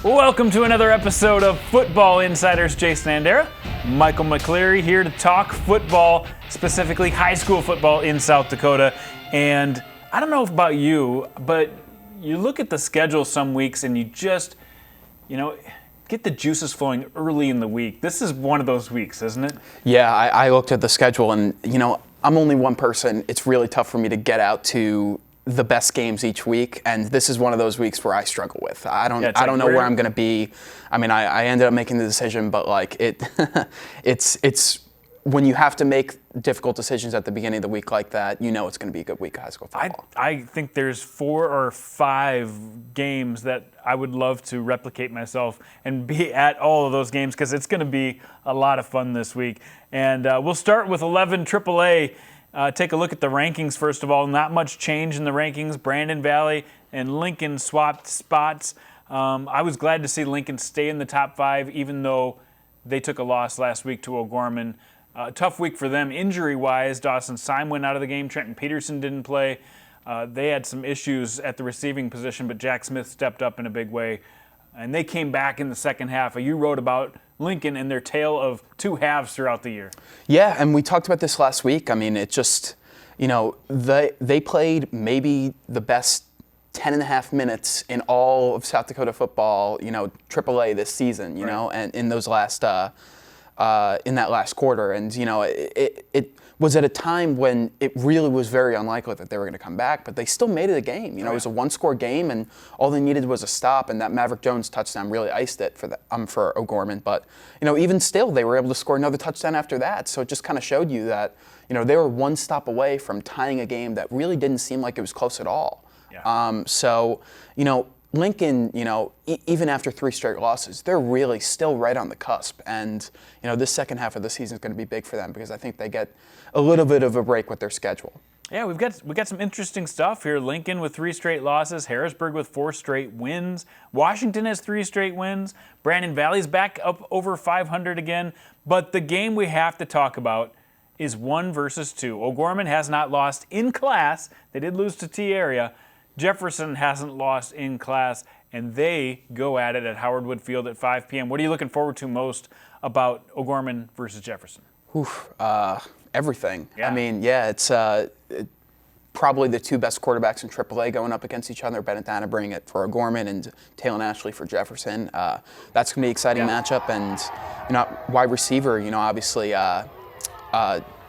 Welcome to another episode of Football Insiders. Jason Andera, Michael McCleary here to talk football, specifically high school football in South Dakota. And I don't know about you, but you look at the schedule some weeks and you just, get the juices flowing early in the week. This is one of those weeks, isn't it? Yeah, I looked at the schedule and, I'm only one person. It's really tough for me to get out to the best games each week, and this is one of those weeks where I struggle with. I don't know where I'm going to be. I mean, I ended up making the decision, but it's when you have to make difficult decisions at the beginning of the week like that, it's going to be a good week of high school football. I think there's 4 or 5 games that I would love to replicate myself and be at all of those games because it's going to be a lot of fun this week. And we'll start with 11 AAA. Take a look at the rankings, first of all. Not much change in the rankings. Brandon Valley and Lincoln swapped spots. I was glad to see Lincoln stay in the top 5, even though they took a loss last week to O'Gorman. Tough week for them injury-wise. Dawson Syme went out of the game. Trenton Peterson didn't play. They had some issues at the receiving position, but Jack Smith stepped up in a big way. And they came back in the second half. You wrote about Lincoln and their tale of 2 halves throughout the year. Yeah, and we talked about this last week. I mean, it just, they played maybe the best 10 and a half minutes in all of South Dakota football, AAA this season, right. And in those last, in that last quarter. And, it was at a time when it really was very unlikely that they were going to come back, but they still made it a game. It was a 1-score game, and all they needed was a stop, and that Maverick Jones touchdown really iced it for O'Gorman. But, even still, they were able to score another touchdown after that. So it just kind of showed you that, they were one stop away from tying a game that really didn't seem like it was close at all. Yeah. Lincoln, even after 3 straight losses, they're really still right on the cusp. And, this second half of the season is going to be big for them because I think they get a little bit of a break with their schedule. Yeah, we got some interesting stuff here. Lincoln with 3 straight losses, Harrisburg with 4 straight wins, Washington has 3 straight wins, Brandon Valley's back up over 500 again. But the game we have to talk about is 1 versus 2. O'Gorman has not lost in class. They did lose to T-Area. Jefferson hasn't lost in class, and they go at it at Howard Wood Field at 5 p.m. What are you looking forward to most about O'Gorman versus Jefferson? Everything. Yeah. I mean, it's probably the 2 best quarterbacks in AAA going up against each other. Bennett Dannebrink it for O'Gorman and Talon Ashley for Jefferson. That's going to be an exciting matchup. And, wide receiver, obviously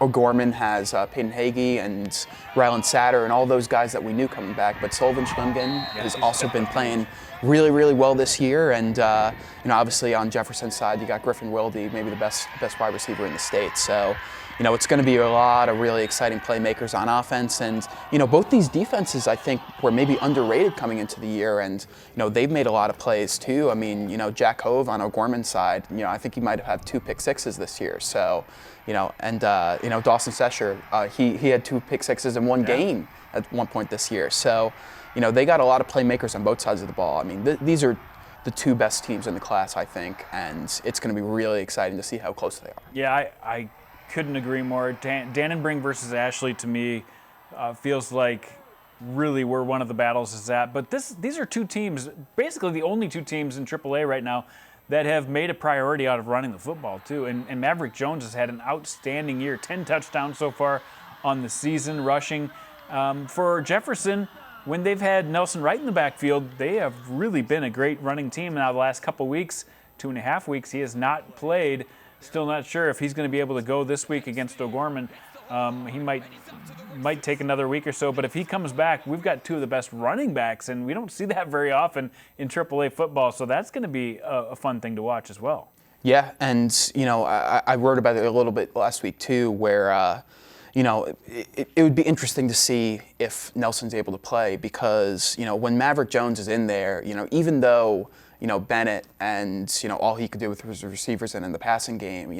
O'Gorman has Peyton Hagee and Rylan Satter and all those guys that we knew coming back. But Sullivan Schlimgen has also been playing really, really well this year. And, obviously on Jefferson's side, you got Griffin Wilde, maybe the best wide receiver in the state. So, it's going to be a lot of really exciting playmakers on offense. And, both these defenses, I think, were maybe underrated coming into the year. And, they've made a lot of plays, too. I mean, Jack Hove on O'Gorman's side, I think he might have had 2 pick sixes this year. So, Dawson Sesher, he had 2 pick sixes in one game at one point this year. So, they got a lot of playmakers on both sides of the ball. I mean, these are the 2 best teams in the class, I think, and it's going to be really exciting to see how close they are. Yeah, I couldn't agree more. Dannebrink versus Ashley, to me, feels like really where one of the battles is at. But these are 2 teams, basically the only 2 teams in AAA right now that have made a priority out of running the football, too. And Maverick Jones has had an outstanding year, 10 touchdowns so far on the season, rushing. For Jefferson, when they've had Nelson Wright in the backfield, they have really been a great running team. Now, the last couple weeks, 2.5 weeks, he has not played. Still not sure if he's going to be able to go this week against O'Gorman. He might take another week or so, but if he comes back, we've got 2 of the best running backs, and we don't see that very often in AAA football, so that's going to be a fun thing to watch as well. Yeah, and, I wrote about it a little bit last week, too, where, it would be interesting to see if Nelson's able to play because, when Maverick Jones is in there, even though Bennett and, all he could do with his receivers and in the passing game,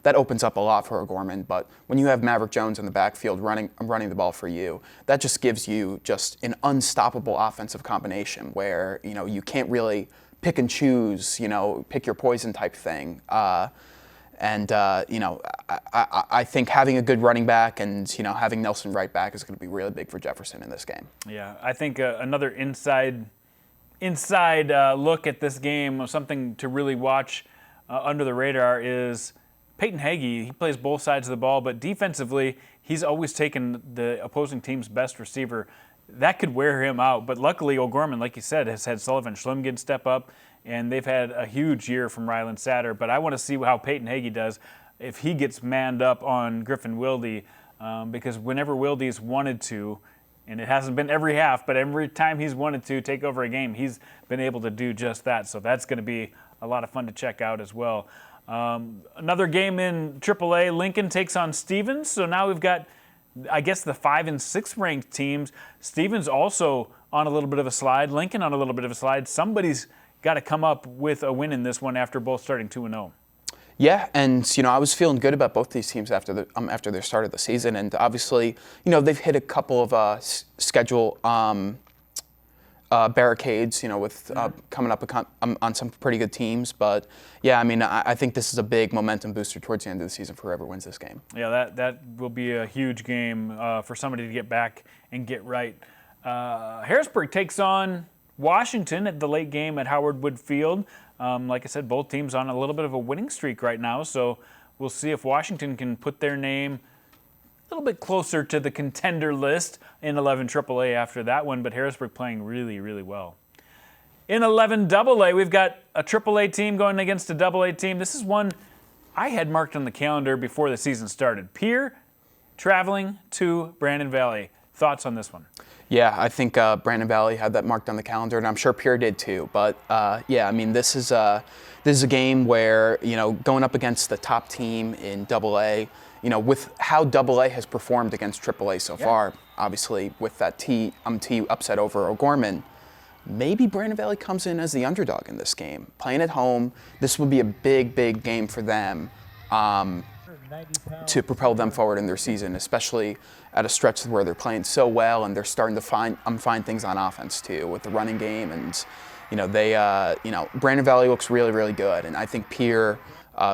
that opens up a lot for O'Gorman. But when you have Maverick Jones in the backfield running the ball for you, that just gives you just an unstoppable offensive combination where, you can't really pick and choose, pick your poison type thing. I think having a good running back and, having Nelson Wright back is going to be really big for Jefferson in this game. Yeah, I think another inside inside look at this game, something to really watch under the radar is Peyton Hagee. He plays both sides of the ball, but defensively, he's always taken the opposing team's best receiver. That could wear him out, but luckily O'Gorman, like you said, has had Sullivan Schlimgen step up, and they've had a huge year from Ryland Satter. But I want to see how Peyton Hagee does if he gets manned up on Griffin Wilde, because whenever Wilde's wanted to, and it hasn't been every half, but every time he's wanted to take over a game, he's been able to do just that. So that's going to be a lot of fun to check out as well. Another game in AAA, Lincoln takes on Stevens. So now we've got, I guess, the 5 and 6 ranked teams. Stevens also on a little bit of a slide. Lincoln on a little bit of a slide. Somebody's got to come up with a win in this one after both starting 2-0. Yeah, and I was feeling good about both these teams after their start of the season, and obviously they've hit a couple of schedule barricades, with coming up on some pretty good teams. But yeah, I mean, I think this is a big momentum booster towards the end of the season for whoever wins this game. Yeah, that will be a huge game for somebody to get back and get right. Harrisburg takes on Washington at the late game at Howard Wood Field. Like I said, both teams on a little bit of a winning streak right now, so we'll see if Washington can put their name a little bit closer to the contender list in 11 AAA after that one, but Harrisburg playing really, really well. In 11 AA, we've got a AAA team going against a AA team. This is one I had marked on the calendar before the season started. Pierre traveling to Brandon Valley. Thoughts on this one? Yeah, I think Brandon Valley had that marked on the calendar, and I'm sure Pierre did too. But yeah, I mean, this is a game where going up against the top team in AA. With how AA has performed against AAA so far, obviously with that T upset over O'Gorman, maybe Brandon Valley comes in as the underdog in this game. Playing at home, this would be a big, big game for them to propel them forward in their season, especially at a stretch where they're playing so well and they're starting to find things on offense too with the running game. And Brandon Valley looks really, really good, and I think Pierre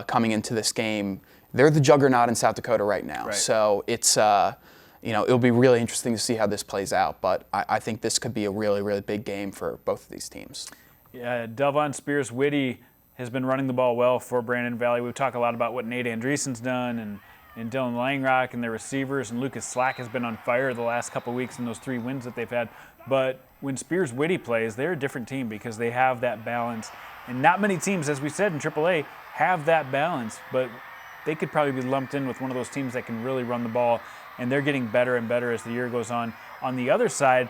coming into this game, they're the juggernaut in South Dakota right now. Right. So it's it'll be really interesting to see how this plays out. But I think this could be a really, really big game for both of these teams. Yeah, Delvon Spears-Whitty has been running the ball well for Brandon Valley. We've talked a lot about what Nate Andreessen's done and Dylan Langrock and their receivers, and Lucas Slack has been on fire the last couple of weeks in those 3 wins that they've had. But when Spears-Whitty plays, they're a different team because they have that balance. And not many teams, as we said in AAA, have that balance. But they could probably be lumped in with one of those teams that can really run the ball, and they're getting better and better as the year goes on. On the other side,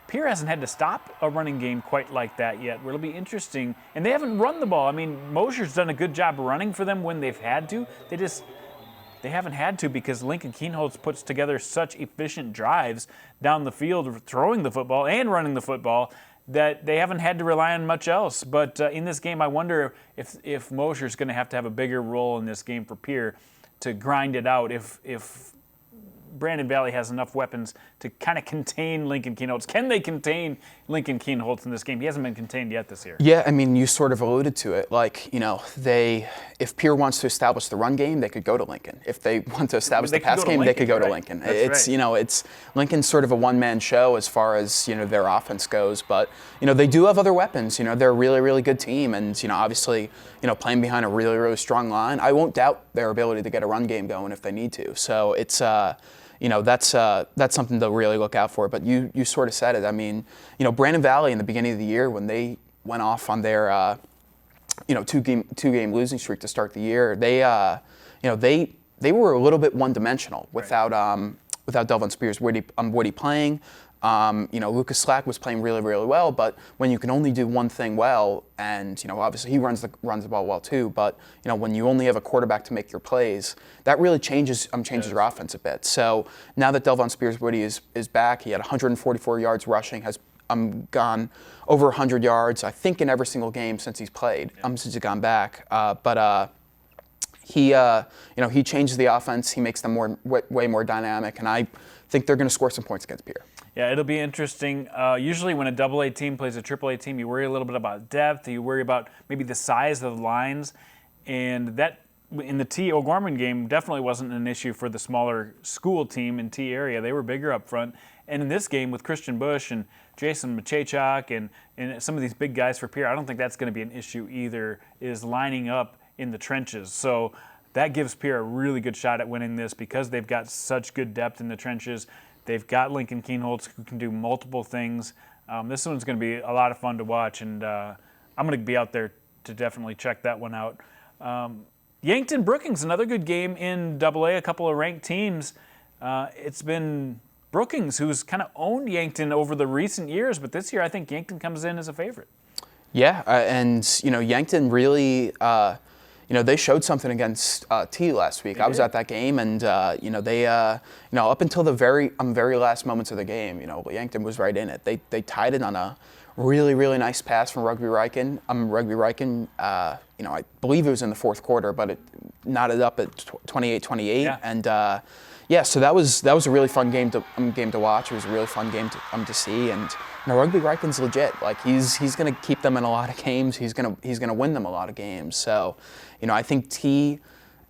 Pierre hasn't had to stop a running game quite like that yet. It'll be interesting. And they haven't run the ball. I mean, Mosier's done a good job running for them when they've had to. They haven't had to because Lincoln Kienholz puts together such efficient drives down the field, throwing the football and running the football, that they haven't had to rely on much else. But in this game, I wonder if Mosier's going to have a bigger role in this game for Pierre to grind it out if Brandon Valley has enough weapons to kind of contain Lincoln Kienholz. Can they contain Lincoln Kienholz in this game? He hasn't been contained yet this year. Yeah, I mean, you sort of alluded to it. Like, if Pierre wants to establish the run game, they could go to Lincoln. If they want to establish the pass game, they could go to Lincoln. That's right. It's Lincoln's sort of a one-man show as far as, their offense goes. But, they do have other weapons. They're a really, really good team. And, obviously, playing behind a really, really strong line, I won't doubt their ability to get a run game going if they need to. So it's, that's something to really look out for. But you sort of said it. I mean, Brandon Valley in the beginning of the year when they went off on their two-game losing streak to start the year, they were a little bit one-dimensional without Delvon Spears-Whitty playing. Lucas Slack was playing really, really well, but when you can only do one thing well, and obviously he runs the ball well too, but when you only have a quarterback to make your plays, that really changes your offense a bit. So now that Delvon Spears-Whitty is back, he had 144 yards rushing, has gone over 100 yards, I think, in every single game since he's played, since he's gone back. He changes the offense. He makes them way more dynamic, and I think they're going to score some points against Pierre. Yeah, it'll be interesting. Usually when a AA team plays a AAA team, you worry a little bit about depth. You worry about maybe the size of the lines, and that in the T O'Gorman game definitely wasn't an issue for the smaller school team in T area. They were bigger up front. And in this game with Christian Bush and Jason Machachak and some of these big guys for Pierre, I don't think that's going to be an issue either, is lining up in the trenches. So that gives Pierre a really good shot at winning this because they've got such good depth in the trenches. They've got Lincoln Keenholz who can do multiple things. This one's going to be a lot of fun to watch, and I'm going to be out there to definitely check that one out. Yankton Brookings, another good game in AA, a couple of ranked teams. It's been Brookings who's kind of owned Yankton over the recent years, but this year I think Yankton comes in as a favorite. Yeah, and Yankton really, they showed something against T last week. I was at that game, and they, up until the very last moments of the game, Yankton was right in it. They tied it on a really, really nice pass from Rugby Riken. I believe it was in the fourth quarter, but it knotted up at 28-28. Yeah. And so that was a really fun game to watch. It was a really fun game to see. And Rugby Riken's legit. Like he's going to keep them in a lot of games. He's going to win them a lot of games. So, I think T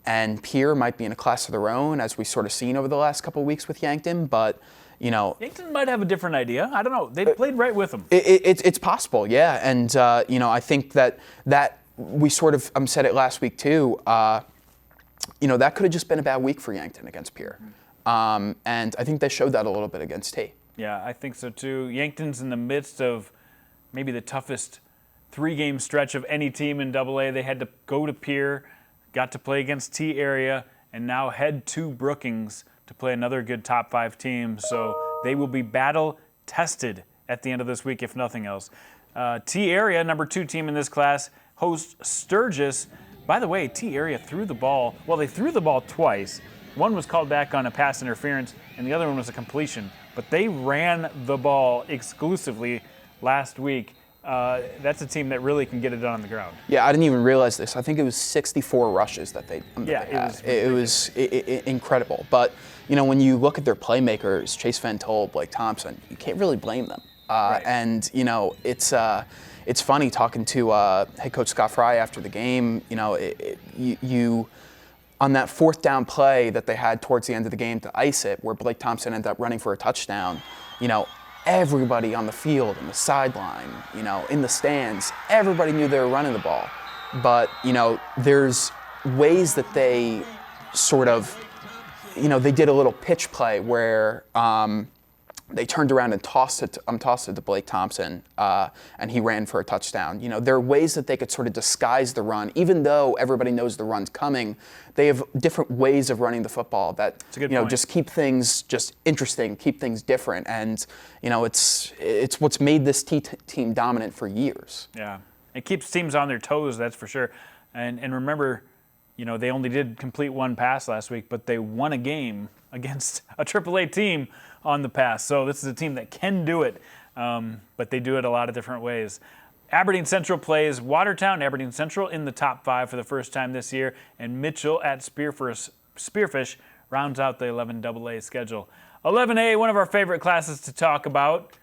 and Pierre might be in a class of their own, as we sort of seen over the last couple of weeks with Yankton. But Yankton might have a different idea. I don't know. They played right with them. It's possible, yeah. And I think that we sort of said it last week too. That could have just been a bad week for Yankton against Pierre. And I think they showed that a little bit against T. Yeah, I think so too. Yankton's in the midst of maybe the toughest 3-game stretch of any team in AA. They had to go to Pierre, got to play against T area, and now head to Brookings to play another good top 5 team. So they will be battle tested at the end of this week, if nothing else. T area, number 2 team in this class, hosts Sturgis. By the way, T area threw the ball. Well, they threw the ball twice. One was called back on a pass interference, and the other one was a completion. But they ran the ball exclusively last week. That's a team that really can get it done on the ground. Yeah, I didn't even realize this. I think it was 64 rushes that they had. It was incredible. But, when you look at their playmakers, Chase Van Tol, Blake Thompson, you can't really blame them. Right. And, it's funny talking to head coach Scott Fry after the game. You on that 4th down play that they had towards the end of the game to ice it, where Blake Thompson ended up running for a touchdown, everybody on the field, on the sideline, in the stands, everybody knew they were running the ball. But, there's ways that they sort of, they did a little pitch play where they turned around and tossed it to Blake Thompson, and he ran for a touchdown. There are ways that they could sort of disguise the run, even though everybody knows the run's coming. They have different ways of running the football that just keep things just interesting, keep things different, and it's what's made this team dominant for years. Yeah, it keeps teams on their toes, that's for sure. And remember, they only did complete 1 pass last week, but they won a game against a AAA team on the pass. So this is a team that can do it, but they do it a lot of different ways. Aberdeen Central plays Watertown. Aberdeen Central in the top 5 for the first time this year, and Mitchell at Spearfish rounds out the 11 AA schedule. 11A, one of our favorite classes to talk about.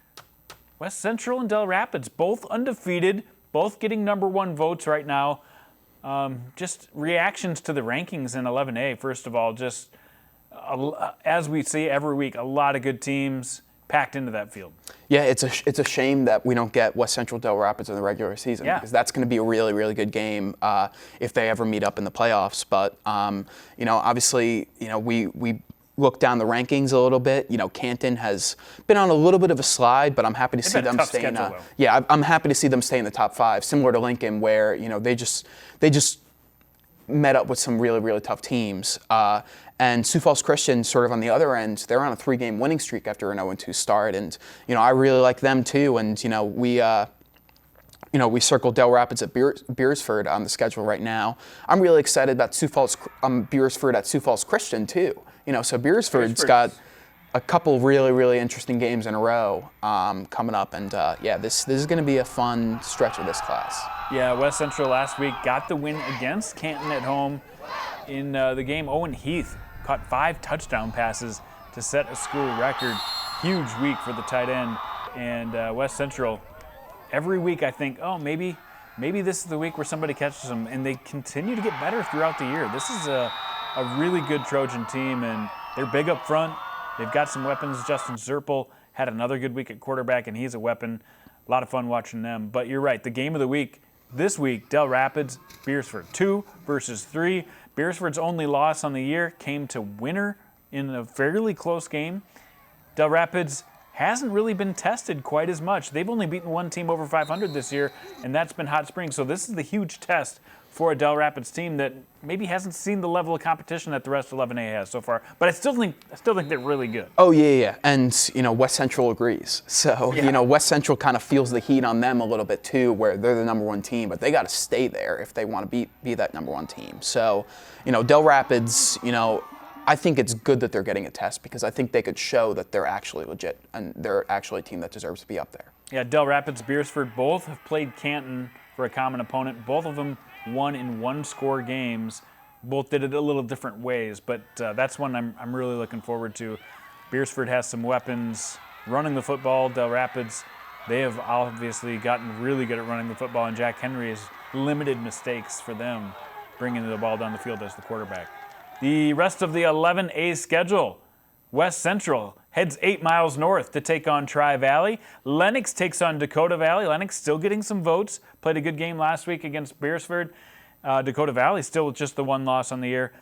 West Central and Del Rapids, both undefeated, both getting number 1 votes right now. Just reactions to the rankings in 11A, first of all, just as we see every week, a lot of good teams packed into that field. Yeah, it's a shame that we don't get West Central Del Rapids in the regular season, because that's going to be a really, really good game if they ever meet up in the playoffs. But obviously, we look down the rankings a little bit. Canton has been on a little bit of a slide, but I'm happy to see them stay in. I'm happy to see them stay in the top 5, similar to Lincoln, where they just met up with some really, really tough teams. And Sioux Falls Christian, sort of on the other end, they're on a 3-game winning streak after an 0-2 start, and I really like them too. And we circled Del Rapids at Beersford on the schedule right now. I'm really excited about Beersford at Sioux Falls Christian too. So Beersford's got a couple really, really interesting games in a row coming up, and this is going to be a fun stretch of this class. Yeah, West Central last week got the win against Canton at home. In the game, Owen Heath caught 5 touchdown passes to set a school record. Huge week for the tight end. And West Central, every week I think, maybe maybe this is the week where somebody catches them, and they continue to get better throughout the year. This is a really good Trojan team, and they're big up front. They've got some weapons. Justin Zerpel had another good week at quarterback, and he's a weapon. A lot of fun watching them. But you're right, the game of the week this week, Del Rapids, Beersford, 2 versus 3. Beersford's only loss on the year came to Winter in a fairly close game. Del Rapids hasn't really been tested quite as much. They've only beaten one team over 500 this year, and that's been Hot Springs. So this is the huge test for a Del Rapids team that maybe hasn't seen the level of competition that the rest of 11A has so far. But I still think they're really good. Oh, yeah. And, West Central agrees. So, West Central kind of feels the heat on them a little bit, too, where they're the number one team. But they got to stay there if they want to be that number one team. So, Del Rapids, I think it's good that they're getting a test because I think they could show that they're actually legit and they're actually a team that deserves to be up there. Yeah, Del Rapids, Beersford both have played Canton for a common opponent. Both of them won in one-score games. Both did it a little different ways, but that's one I'm really looking forward to. Beersford has some weapons running the football. Del Rapids, they have obviously gotten really good at running the football, and Jack Henry has limited mistakes for them bringing the ball down the field as the quarterback. The rest of the 11A schedule. West Central heads 8 miles north to take on Tri-Valley. Lennox takes on Dakota Valley. Lennox still getting some votes. Played a good game last week against Beersford. Dakota Valley still with just the one loss on the year.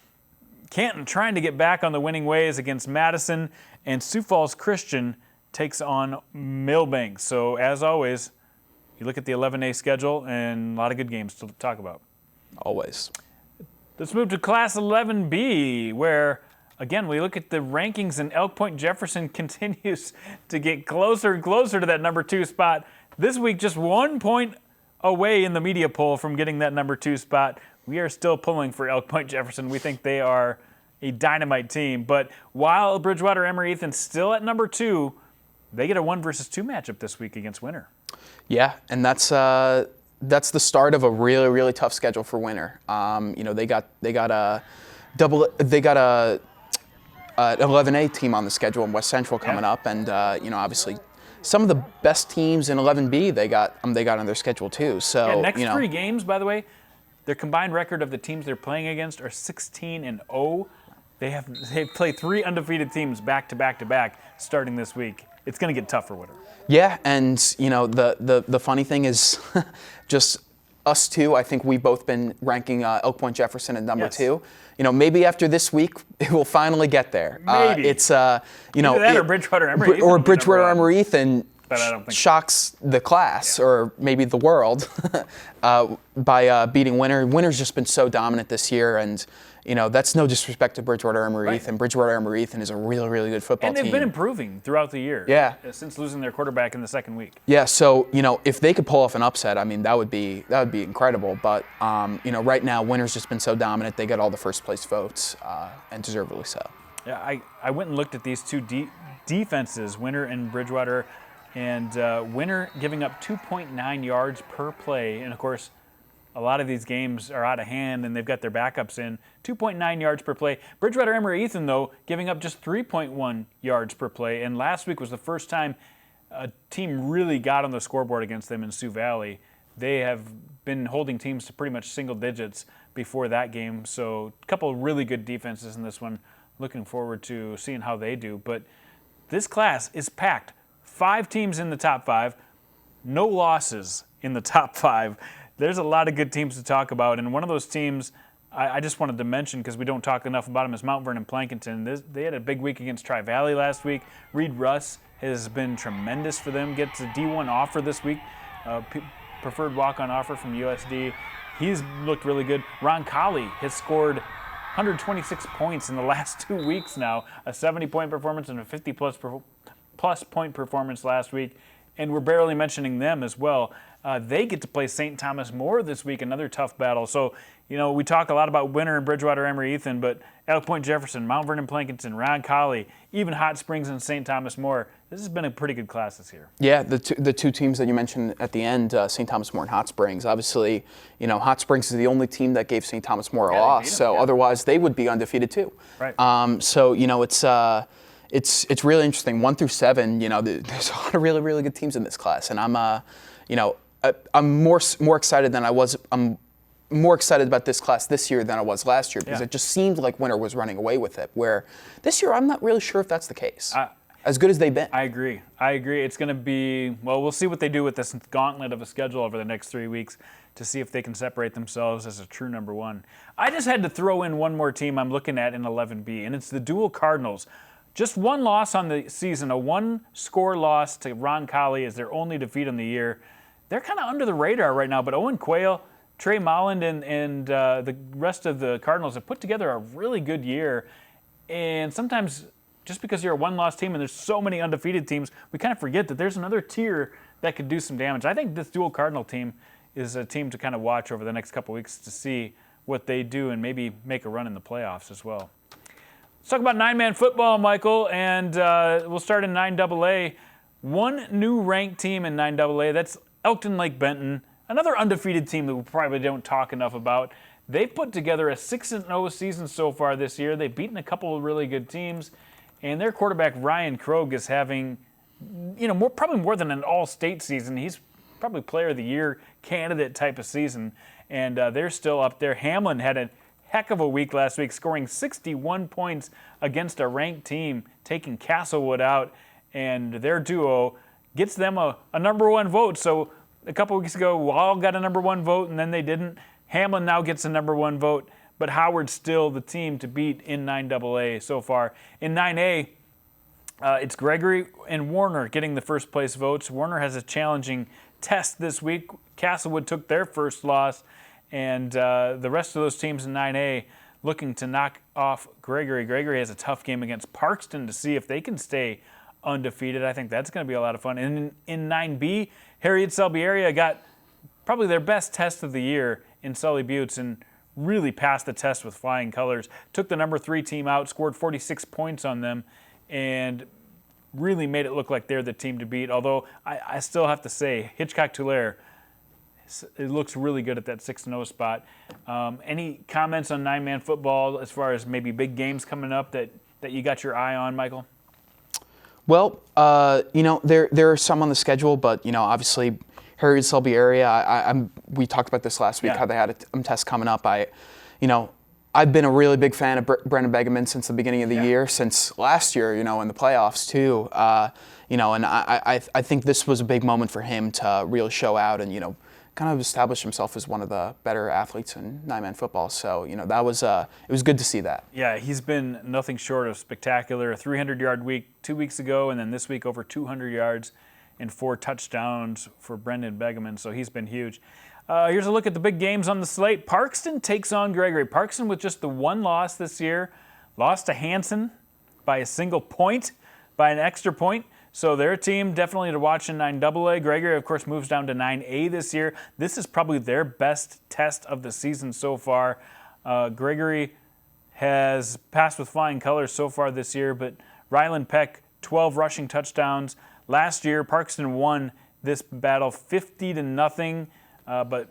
Canton trying to get back on the winning ways against Madison. And Sioux Falls Christian takes on Millbank. So as always, you look at the 11A schedule and a lot of good games to talk about. Always. Let's move to Class 11B, where, again, we look at the rankings, and Elk Point Jefferson continues to get closer and closer to that number 2 spot. This week, just 1 point away in the media poll from getting that number 2 spot. We are still pulling for Elk Point Jefferson. We think they are a dynamite team. But while Bridgewater Emery-Eaton still at number 2, they get a 1 versus 2 matchup this week against Winter. Yeah, and that's the start of a really, really tough schedule for Winter. They got a 11A team on the schedule in West Central coming up, and obviously some of the best teams in 11B they got on their schedule too. So next 3 games, by the way, their combined record of the teams they're playing against are 16-0. They've played 3 undefeated teams back to back to back starting this week. It's going to get tough for Winter. Yeah, and the funny thing is, just us two. I think we've both been ranking Elk Point Jefferson at number 2. Maybe after this week it will finally get there. Maybe it's either that or Bridgewater Emery-Eaton or Bridgewater Emery-Eaton but shocks the class or maybe the world by beating Winter. Winter's just been so dominant this year, and that's no disrespect to Bridgewater Emery-Eaton. Right. Bridgewater Emery-Eaton is a really, really good football team. And they've been improving throughout the year. Yeah. Since losing their quarterback in the second week. Yeah. So if they could pull off an upset, I mean that would be incredible. But right now Winter's just been so dominant. They got all the first place votes, and deservedly so. Yeah. I went and looked at these two defenses, Winter and Bridgewater, and Winter giving up 2.9 yards per play, and of course, a lot of these games are out of hand, and they've got their backups in. 2.9 yards per play. Bridgewater Emery-Eaton, though, giving up just 3.1 yards per play. And last week was the first time a team really got on the scoreboard against them in Sioux Valley. They have been holding teams to pretty much single digits before that game. So a couple of really good defenses in this one. Looking forward to seeing how they do. But this class is packed. 5 teams in the top 5. No losses in the top 5. There's a lot of good teams to talk about, and one of those teams I just wanted to mention because we don't talk enough about them is Mount Vernon Plankinton. They had a big week against Tri-Valley last week. Reed Russ has been tremendous for them. Gets a D1 offer this week, preferred walk-on offer from USD. He's looked really good. Ron Colley has scored 126 points in the last 2 weeks now, a 70-point performance and a 50-plus point performance last week. And we're barely mentioning them as well. They get to play St. Thomas More this week, another tough battle. So, we talk a lot about Winter and Bridgewater Emery-Eaton, but Elk Point Jefferson, Mount Vernon Plankinton, Ron Colley, even Hot Springs and St. Thomas More. This has been a pretty good class this year. Yeah, the two teams that you mentioned at the end, St. Thomas More and Hot Springs. Obviously, Hot Springs is the only team that gave St. Thomas More a loss, so otherwise they would be undefeated too. Right. It's really interesting. 1 through 7, there's a lot of really, really good teams in this class, and I'm I'm more excited than I was. I'm more excited about this class this year than I was last year because it just seemed like Winter was running away with it. Where this year, I'm not really sure if that's the case. As good as they've been. I agree. It's going to be, well, we'll see what they do with this gauntlet of a schedule over the next 3 weeks to see if they can separate themselves as a true number one. I just had to throw in one more team I'm looking at in 11B, and it's the Dual Cardinals. Just one loss on the season, a one-score loss to Roncalli is their only defeat on the year. They're kind of under the radar right now, but Owen Quayle, Trey Molland, and the rest of the Cardinals have put together a really good year. And sometimes, just because you're a one-loss team and there's so many undefeated teams, we kind of forget that there's another tier that could do some damage. I think this Dual Cardinal team is a team to kind of watch over the next couple weeks to see what they do and maybe make a run in the playoffs as well. Let's talk about nine-man football, Michael, and we'll start in 9AA. One new ranked team in 9AA, that's Elkton Lake Benton, another undefeated team that we probably don't talk enough about. They've put together a 6-0 season so far this year. They've beaten a couple of really good teams, and their quarterback Ryan Krogh is having, probably more than an all-state season. He's probably Player of the Year candidate type of season, and they're still up there. Hamlin had a heck of a week last week, scoring 61 points against a ranked team, taking Castlewood out, and their duo gets them a number one vote. So a couple weeks ago, Wall got a number one vote, and then they didn't. Hamlin now gets a number one vote, but Howard's still the team to beat in 9AA so far. In 9A, it's Gregory and Warner getting the first place votes. Warner has a challenging test this week. Castlewood took their first loss, and the rest of those teams in 9A looking to knock off Gregory. Gregory has a tough game against Parkston to see if they can stay undefeated. I think that's going to be a lot of fun. And in 9B, Harriet Selby got probably their best test of the year in Sully Buttes and really passed the test with flying colors. Took the number 3 team out, scored 46 points on them, and really made it look like they're the team to beat. Although I still have to say, Hitchcock-Tulare, it looks really good at that 6-0 spot. Any comments on nine-man football as far as maybe big games coming up that you got your eye on, Michael? Well, there are some on the schedule, but obviously Harriet Selby area. We talked about this last week, how they had a test coming up. I've been a really big fan of Brendan Begeman since the beginning of the year, since last year, in the playoffs too. And I think this was a big moment for him to really show out and kind of establish himself as one of the better athletes in nine-man football. So that was it was good to see that. Yeah, he's been nothing short of spectacular. A 300-yard week 2 weeks ago, and then this week over 200 yards and 4 touchdowns for Brendan Begeman. So he's been huge. Here's a look at the big games on the slate. Parkston takes on Gregory. Parkston with just the one loss this year, lost to Hanson by a single point, by an extra point. So their team definitely to watch in 9AA. Gregory, of course, moves down to 9A this year. This is probably their best test of the season so far. Gregory has passed with flying colors so far this year, but Ryland Peck, 12 rushing touchdowns. Last year, Parkston won this battle 50-0, but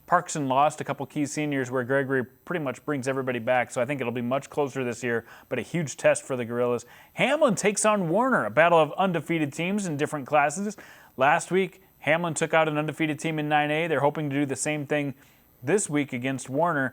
Parkston lost a couple key seniors where Gregory pretty much brings everybody back, so I think it'll be much closer this year, but a huge test for the Gorillas. Hamlin takes on Warner, a battle of undefeated teams in different classes. Last week, Hamlin took out an undefeated team in 9A. They're hoping to do the same thing this week against Warner.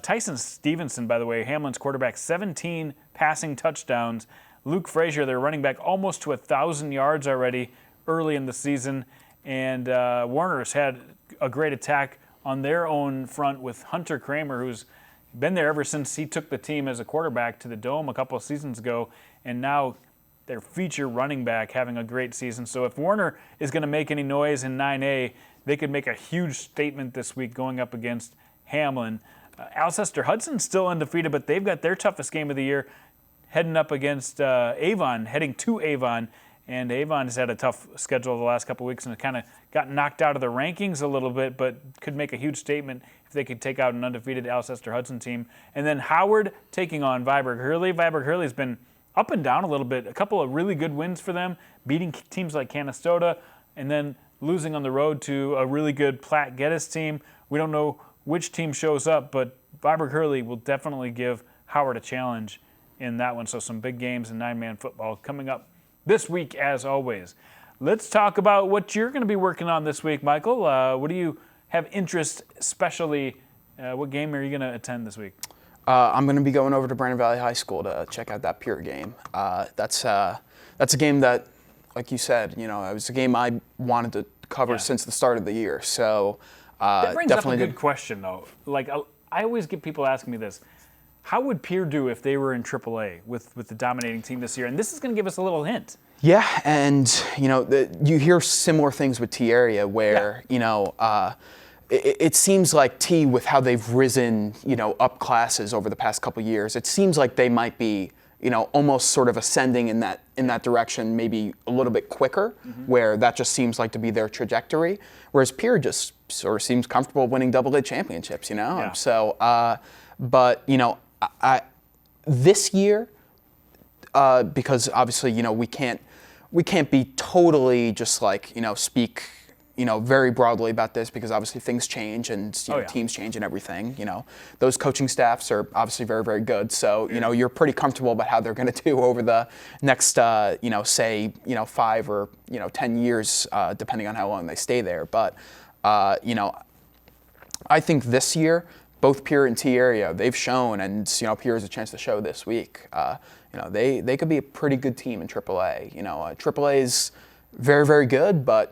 Tyson Stevenson, by the way, Hamlin's quarterback, 17 passing touchdowns. Luke Frazier, their running back, almost to 1,000 yards already early in the season. And Warner's had a great attack on their own front with Hunter Kramer, who's been there ever since he took the team as a quarterback to the Dome a couple of seasons ago, and now their feature running back having a great season. So if Warner is going to make any noise in 9A, they could make a huge statement this week going up against Hamlin. Alcester Hudson's still undefeated, but they've got their toughest game of the year heading up against Avon, heading to Avon. And Avon has had a tough schedule the last couple of weeks and kind of got knocked out of the rankings a little bit, but could make a huge statement if they could take out an undefeated Alcester Hudson team. And then Howard taking on Viborg Hurley. Viborg Hurley's been up and down a little bit. A couple of really good wins for them, beating teams like Canastota, and then losing on the road to a really good Platte Geddes team. We don't know which team shows up, but Viborg Hurley will definitely give Howard a challenge in that one. So some big games in nine-man football coming up this week, as always. let's talk about what you're going to be working on this week, Michael. What do you have interest, especially, what game are you going to attend this week? I'm going to be going over to Brandon Valley High School to check out that Pierre game. That's a game that, like you said, it was a game I wanted to cover since the start of the year. So that brings up a good question, though. Like, I always get people asking me this. How would Pierre do if they were in AAA with the dominating team this year? And this is going to give us a little hint. Yeah, and you hear similar things with T area where it seems like T, with how they've risen up classes over the past couple years, it seems like they might be almost sort of ascending in that direction, maybe a little bit quicker, where that just seems like to be their trajectory. Whereas Pierre just sort of seems comfortable winning AA championships, Yeah. So, but this year, because obviously we can't be totally just like speak very broadly about this, because obviously things change and teams change and everything. Those coaching staffs are obviously very, very good. So you're pretty comfortable about how they're going to do over the next say 5 or 10 years, depending on how long they stay there. But I think this year, both Pierre and T area, they've shown, and Pierre has a chance to show this week. They could be a pretty good team in AAA. AAA is very, very good, but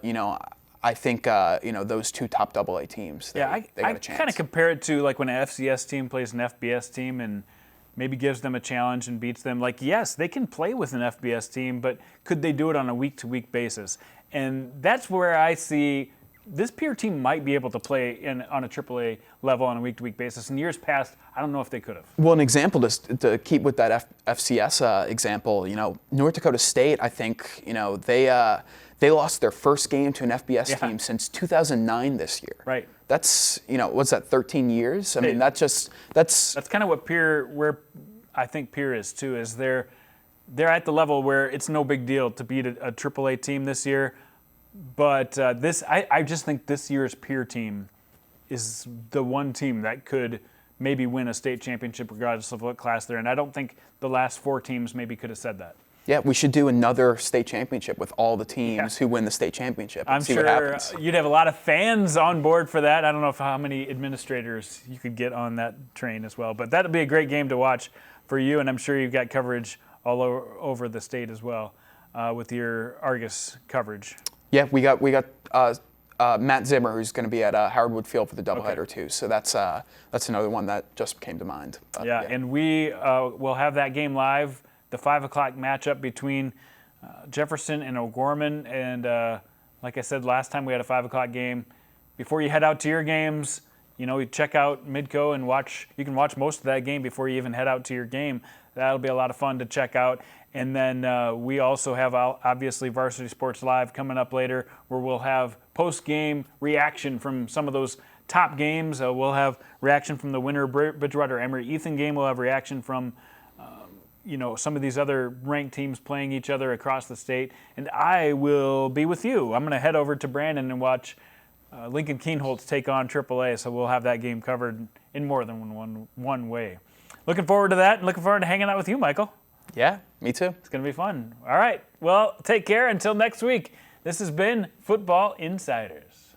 I think those two top AA teams, they got a chance. I kind of compare it to like when an FCS team plays an FBS team and maybe gives them a challenge and beats them. Like, yes, they can play with an FBS team, but could they do it on a week-to-week basis? And that's where I see this Pierre team might be able to play on a AAA level on a week-to-week basis. In years past, I don't know if they could have. Well, an example to keep with that FCS example, North Dakota State, I think, they lost their first game to an FBS team since 2009 this year. Right. That's, what's that, 13 years? I mean, that's kind of what where I think Pierre is too, is they're at the level where it's no big deal to beat a AAA team this year. But I just think this year's Pierre team is the one team that could maybe win a state championship regardless of what class they're in. I don't think the last 4 teams maybe could have said that. Yeah, we should do another state championship with all the teams who win the state championship and see what happens. You'd have a lot of fans on board for that. I don't know how many administrators you could get on that train as well. But that'll be a great game to watch for you, and I'm sure you've got coverage all over the state as well with your Argus coverage. Yeah, we got Matt Zimmer, who's going to be at Howard Wood Field for the doubleheader too. So that's another one that just came to mind. And we will have that game live, the 5 o'clock matchup between Jefferson and O'Gorman. And like I said last time, we had a 5 o'clock game. Before you head out to your games, you check out Midco and watch. You can watch most of that game before you even head out to your game. That'll be a lot of fun to check out. And then we also have, obviously, Varsity Sports Live coming up later, where we'll have post-game reaction from some of those top games. We'll have reaction from the winner Bridgewater-Emory-Ethan game. We'll have reaction from, some of these other ranked teams playing each other across the state. And I will be with you. I'm going to head over to Brandon and watch Lincoln Keenholz take on AAA. So we'll have that game covered in more than one way. Looking forward to that, and looking forward to hanging out with you, Michael. Yeah, me too. It's going to be fun. All right. Well, take care. Until next week, this has been Football Insiders.